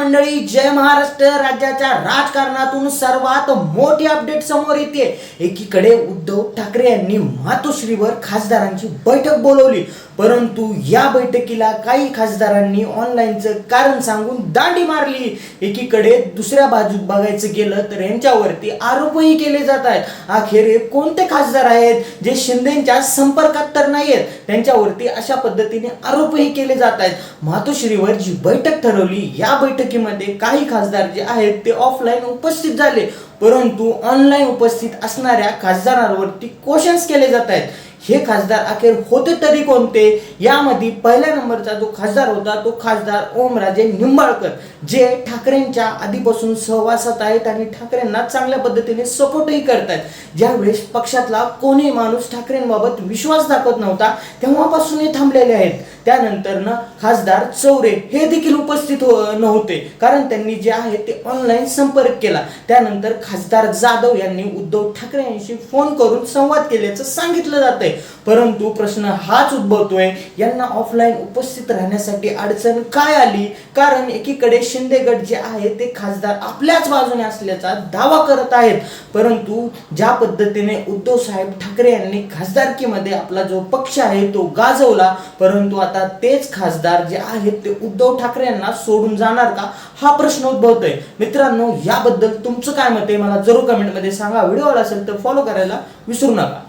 मंडळी, जय महाराष्ट्र. राज्याच्या राजकारणातून सर्वात मोठी अपडेट समोर येते. एकीकडे उद्धव ठाकरे यांनी मातोश्रीवर खासदारांची बैठक बोलवली, परंतु या बैठकीला काही खासदारांनी ऑनलाईनचं कारण सांगून दांडी मारली. एकीकडे दुसऱ्या बाजूत बघायचं गेलं तर यांच्यावरती आरोपही केले जात आहेत. अखेर हे कोणते खासदार आहेत जे शिंदेच्या संपर्कात तर नाहीयेत, त्यांच्यावरती अशा पद्धतीने आरोपही केले जात आहेत. मातोश्रीवर जी बैठक ठरवली, या बैठकीमध्ये काही खासदार जे आहेत ते ऑफलाईन उपस्थित झाले, परंतु ऑनलाईन उपस्थित असणाऱ्या खासदारांवरती क्वेश्चन्स केले जात आहेत. हे खासदार अखेर होते तरी कोणते? यामध्ये पहिल्या नंबरचा जो खासदार होता तो खासदार ओमराजे निंबाळकर, जे ठाकरेंच्या आधीपासून सहवासात आहेत आणि ठाकरेंना चांगल्या पद्धतीने सपोर्टही करतात. ज्यावेळेस पक्षातला कोणी माणूस ठाकरेंबाबत विश्वास दाखवत नव्हता तेव्हापासून हे थांबलेले आहेत. त्यानंतर खासदार चौरे हे देखील उपस्थित नव्हते, कारण त्यांनी जे आहे ते ऑनलाईन संपर्क केला. त्यानंतर खासदार जाधव यांनी उद्धव ठाकरे यांशी फोन करून संवाद केल्याचं सांगितलं जातंय. परंतु प्रश्न हाच उद्भवतोय, यांना ऑफलाईन उपस्थित राहण्यासाठी अडचण काय आली? कारण एकीकडे शिंदे गट जे आहे ते खासदार आपल्याच बाजूने असल्याचा दावा करत आहेत, परंतु ज्या पद्धतीने उद्धव साहेब ठाकरे यांनी खासदारकीमध्ये आपला जो पक्ष आहे तो गाजवला, परंतु आता तेच खासदार जे आहेत ते उद्धव ठाकरे यांना सोडून जाणार का, हा प्रश्न उद्भवतोय. मित्रांनो, याबद्दल तुमचं काय मत आहे मला जरूर कमेंटमध्ये सांगा. व्हिडिओ आवडला असेल तर फॉलो करायला विसरू नका.